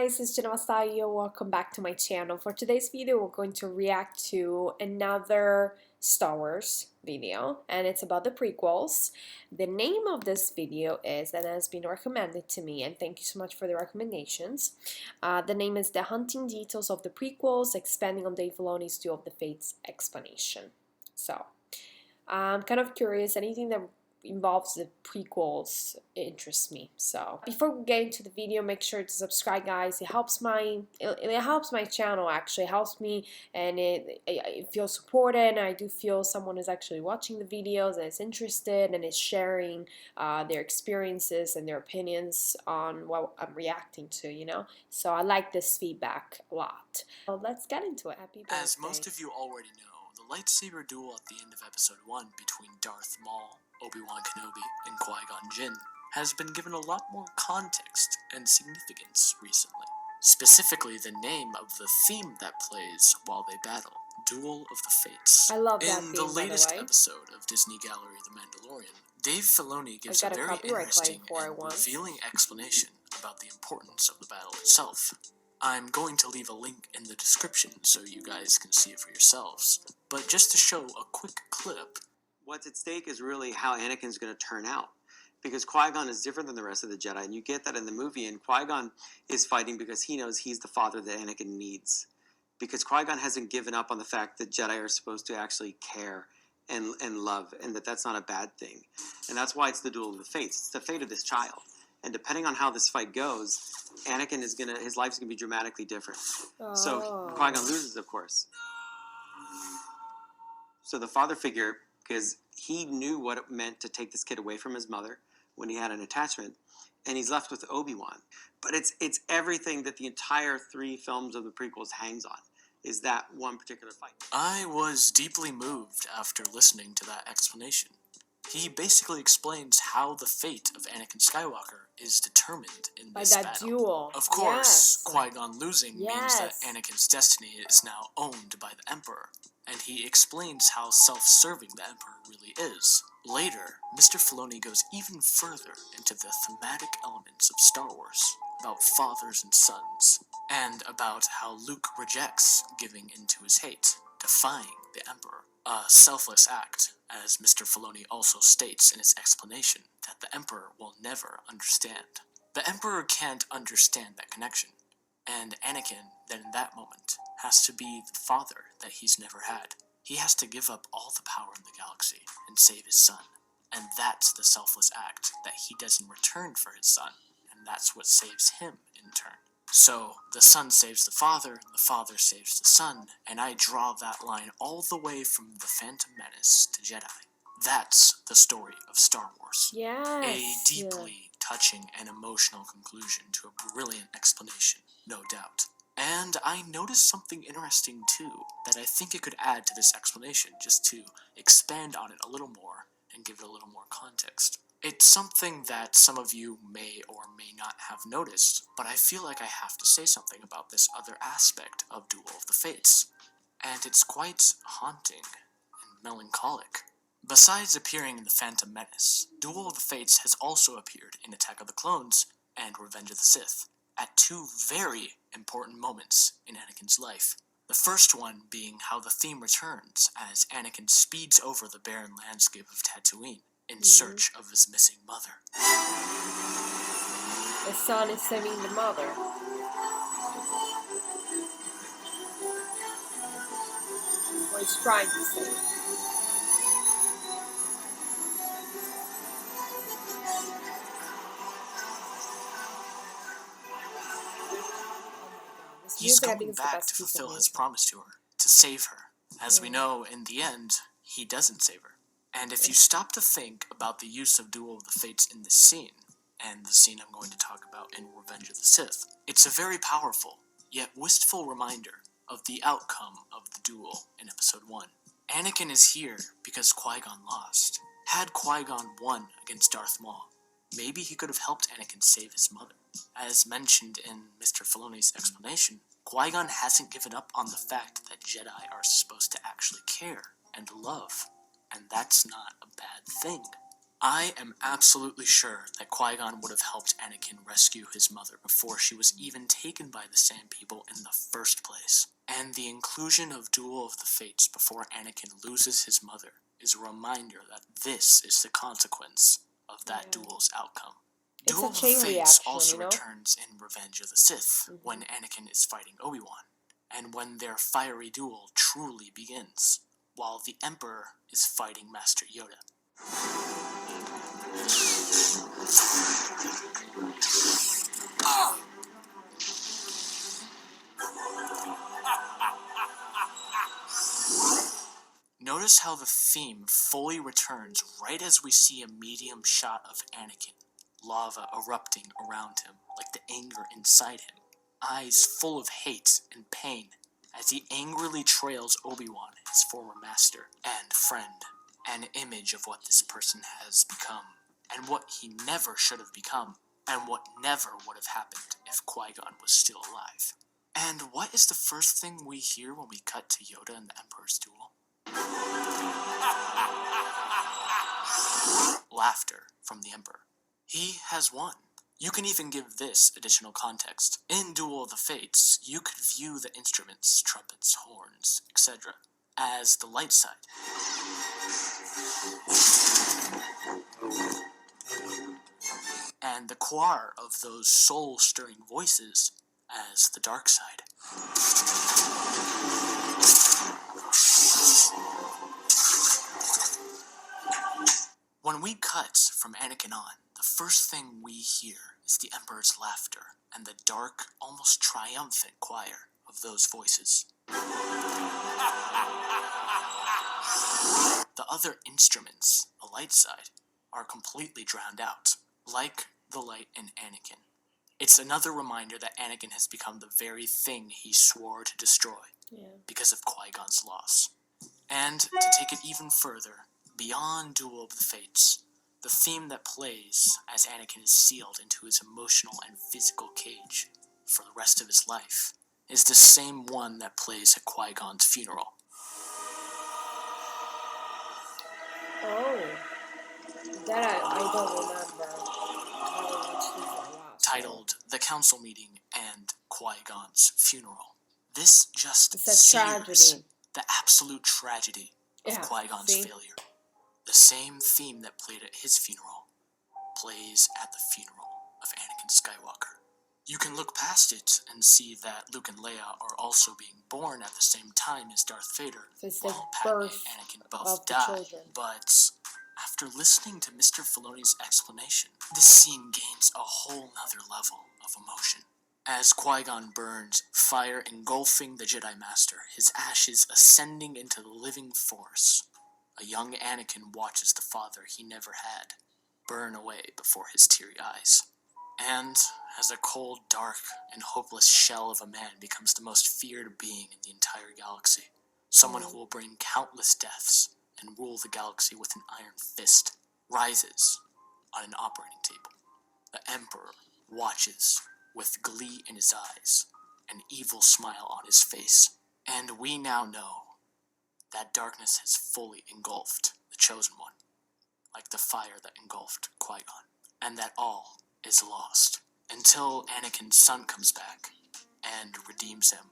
guys, it's Jenna. Welcome back to my channel. For today's video, we're going to react to another Star Wars video, and it's about the prequels. The name of this video is, and has been recommended to me, and thank you so much for the recommendations. The name is The Hunting Details of the Prequels, expanding on Dave Filoni's Duel of the Fates explanation. So, I'm kind of curious, anything that involves the prequels interests me. So before we get into the video, make sure to subscribe, guys. It helps my channel, actually. It helps me, and it feels supported, and I do feel someone is actually watching the videos and is interested and is sharing their experiences and their opinions on what I'm reacting to, you know. So I like this feedback a lot. So let's get into it. Happy birthday. As most of you already know, the lightsaber duel at the end of episode 1 between Darth Maul, Obi-Wan Kenobi, and Qui-Gon Jinn has been given a lot more context and significance recently. Specifically, the name of the theme that plays while they battle, Duel of the Fates. I love that In the latest episode of Disney Gallery The Mandalorian, Dave Filoni gives a very interesting and revealing explanation about the importance of the battle itself. I'm going to leave a link in the description so you guys can see it for yourselves. But just to show a quick clip, what's at stake is really how Anakin's going to turn out. Because Qui-Gon is different than the rest of the Jedi, and you get that in the movie, and Qui-Gon is fighting because he knows he's the father that Anakin needs. Because Qui-Gon hasn't given up on the fact that Jedi are supposed to actually care and love, and that's not a bad thing. And that's why it's the Duel of the Fates. It's the fate of this child. And depending on how this fight goes, Anakin is his life's gonna be dramatically different. Oh. So Qui-Gon loses, of course. So the father figure, because he knew what it meant to take this kid away from his mother when he had an attachment, and he's left with Obi-Wan. But it's everything that the entire 3 films of the prequels hangs on, is that one particular fight. I was deeply moved after listening to that explanation. He basically explains how the fate of Anakin Skywalker is determined in this battle. Duel. Of course, yes. Qui-Gon losing means that Anakin's destiny is now owned by the Emperor, and he explains how self-serving the Emperor really is. Later, Mr. Filoni goes even further into the thematic elements of Star Wars, about fathers and sons, and about how Luke rejects giving into his hate, defying the Emperor. A selfless act, as Mr. Filoni also states in his explanation, that the Emperor will never understand. The Emperor can't understand that connection, and Anakin, then in that moment, has to be the father that he's never had. He has to give up all the power in the galaxy and save his son, and that's the selfless act that he does in return for his son, and that's what saves him in turn. So, the son saves the father saves the son, and I draw that line all the way from The Phantom Menace to Jedi. That's the story of Star Wars. Yes. A deeply touching and emotional conclusion to a brilliant explanation, no doubt. And I noticed something interesting too, that I think it could add to this explanation, just to expand on it a little more and give it a little more context. It's something that some of you may or may not have noticed, but I feel like I have to say something about this other aspect of Duel of the Fates, and it's quite haunting and melancholic. Besides appearing in The Phantom Menace, Duel of the Fates has also appeared in Attack of the Clones and Revenge of the Sith, at 2 very important moments in Anakin's life. The first one being how the theme returns as Anakin speeds over the barren landscape of Tatooine in search of his missing mother. The son is saving the mother. Or he's trying to save. He's going back to fulfill his promise to her, to save her. As we know, in the end, he doesn't save her. And if you stop to think about the use of Duel of the Fates in this scene, and the scene I'm going to talk about in Revenge of the Sith, it's a very powerful, yet wistful reminder of the outcome of the duel in Episode 1. Anakin is here because Qui-Gon lost. Had Qui-Gon won against Darth Maul, maybe he could have helped Anakin save his mother. As mentioned in Mr. Filoni's explanation, Qui-Gon hasn't given up on the fact that Jedi are supposed to actually care and love. And that's not a bad thing. I am absolutely sure that Qui-Gon would have helped Anakin rescue his mother before she was even taken by the Sand People in the first place. And the inclusion of Duel of the Fates before Anakin loses his mother is a reminder that this is the consequence of that duel's outcome. It's Duel a of the chain Fates reaction, also you know? returns in Revenge of the Sith when Anakin is fighting Obi-Wan, and when their fiery duel truly begins, while the Emperor is fighting Master Yoda. Notice how the theme fully returns right as we see a medium shot of Anakin, lava erupting around him like the anger inside him, eyes full of hate and pain as he angrily trails Obi-Wan, his former master and friend, an image of what this person has become, and what he never should have become, and what never would have happened if Qui-Gon was still alive. And what is the first thing we hear when we cut to Yoda and the Emperor's duel? Laughter from the Emperor. He has won. You can even give this additional context. In Duel of the Fates, you could view the instruments, trumpets, horns, etc., as the light side. And the choir of those soul-stirring voices as the dark side. When we cut from Anakin on, the first thing we hear is the Emperor's laughter and the dark, almost triumphant choir of those voices. The other instruments, the light side, are completely drowned out, like the light in Anakin. It's another reminder that Anakin has become the very thing he swore to destroy because of Qui-Gon's loss. And to take it even further, beyond Duel of the Fates, the theme that plays as Anakin is sealed into his emotional and physical cage for the rest of his life is the same one that plays at Qui-Gon's funeral. Oh, that I don't remember. Titled The Council Meeting and Qui-Gon's Funeral. This just it's a tragedy. The absolute tragedy of Qui-Gon's failure. The same theme that played at his funeral plays at the funeral of Anakin Skywalker. You can look past it and see that Luke and Leia are also being born at the same time as Darth Vader, while Padme and Anakin both die. But after listening to Mr. Filoni's explanation, this scene gains a whole nother level of emotion. As Qui-Gon burns, fire engulfing the Jedi Master, his ashes ascending into the living force, a young Anakin watches the father he never had burn away before his teary eyes. And as a cold, dark, and hopeless shell of a man becomes the most feared being in the entire galaxy, someone who will bring countless deaths and rule the galaxy with an iron fist, rises on an operating table. The Emperor watches with glee in his eyes, an evil smile on his face, and we now know that darkness has fully engulfed the Chosen One, like the fire that engulfed Qui-Gon, and that all is lost until Anakin's son comes back and redeems him.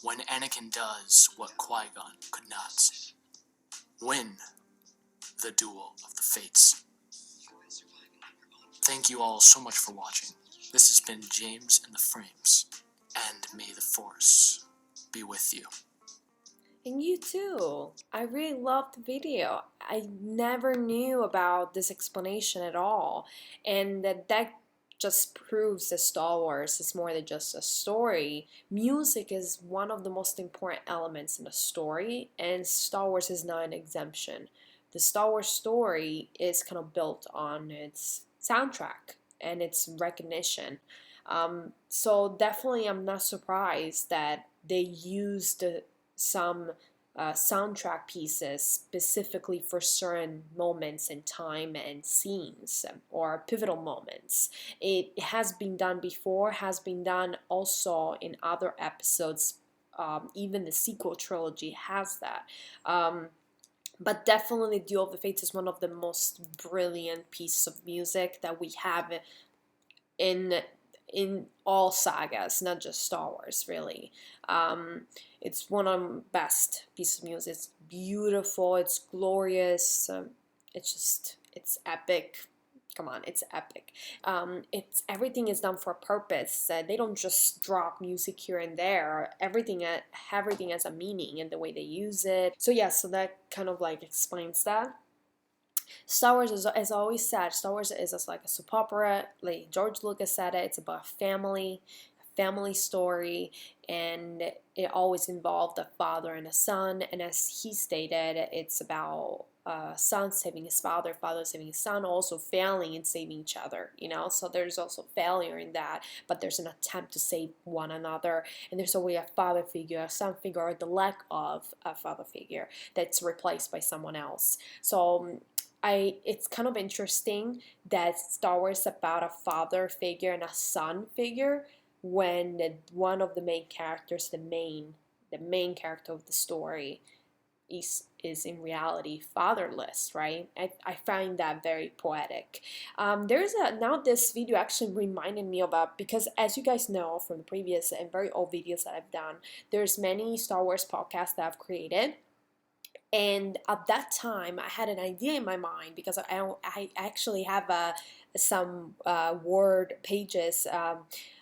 When Anakin does what Qui-Gon could not, win the Duel of the Fates. Thank you all so much for watching. This has been James in the Frames, and may the Force be with you. And you too. I really loved the video. I never knew about this explanation at all. And that just proves that Star Wars is more than just a story. Music is one of the most important elements in a story, and Star Wars is not an exemption. The Star Wars story is kind of built on its soundtrack and its recognition. So definitely I'm not surprised that they used some soundtrack pieces specifically for certain moments in time and scenes or pivotal moments. It has been done before, has been done also in other episodes. Even the sequel trilogy has that. But definitely Duel of the Fates is one of the most brilliant pieces of music that we have in all sagas, not just Star Wars, really. It's one of the best pieces of music. It's beautiful, it's glorious, it's epic. Come on, it's epic. It's everything is done for a purpose. They don't just drop music here and there. Everything has a meaning in the way they use it. So yeah, so that kind of like explains that. Star Wars is, as I always said, Star Wars is just like a soap opera. Like George Lucas said it, it's about a family story, and it always involved a father and a son. And as he stated, it's about son saving his father, father saving his son, also failing and saving each other, you know. So there's also failure in that, but there's an attempt to save one another, and there's always a father figure, a son figure, or the lack of a father figure that's replaced by someone else. So it's kind of interesting that Star Wars is about a father figure and a son figure when one of the main characters, the main character of the story, is in reality fatherless, right? I find that very poetic. Now this video actually reminded me about, because as you guys know from the previous and very old videos that I've done, there's many Star Wars podcasts that I've created. And at that time, I had an idea in my mind, because I actually have some Word pages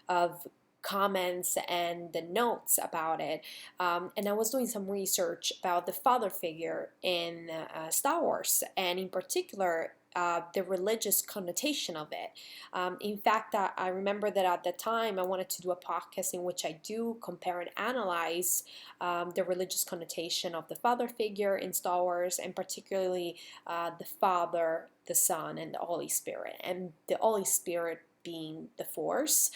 of comments and the notes about it, and I was doing some research about the father figure in Star Wars, and in particular the religious connotation of it. In fact, I remember that at the time I wanted to do a podcast in which I do compare and analyze the religious connotation of the father figure in Star Wars, and particularly the Father, the Son, and the Holy Spirit, and the Holy Spirit being the Force.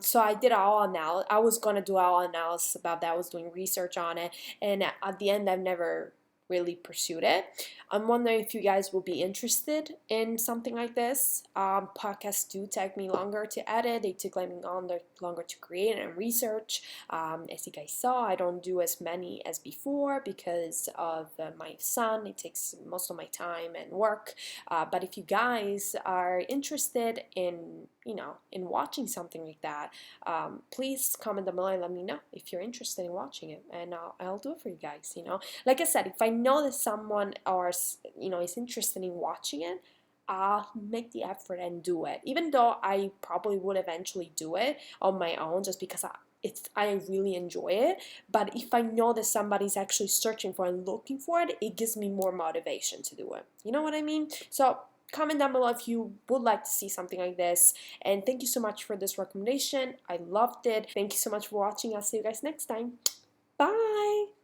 So I did I was gonna do all analysis about that. I was doing research on it, and at the end I've never really pursued it. I'm wondering if you guys will be interested in something like this. Podcasts do take me longer to edit. They take me longer to create and research. As you guys saw, I don't do as many as before because of my son. It takes most of my time and work. But if you guys are interested in, in watching something like that, please comment down below and let me know if you're interested in watching it, and I'll do it for you guys. Like I said, if I know that someone is interested in watching it, I'll make the effort and do it, even though I probably would eventually do it on my own just because I really enjoy it. But if I know that somebody's actually searching for and looking for it, it gives me more motivation to do it. You know what I mean? So comment down below if you would like to see something like this, and thank you so much for this recommendation. I loved it. Thank you so much for watching. I'll see you guys next time. Bye.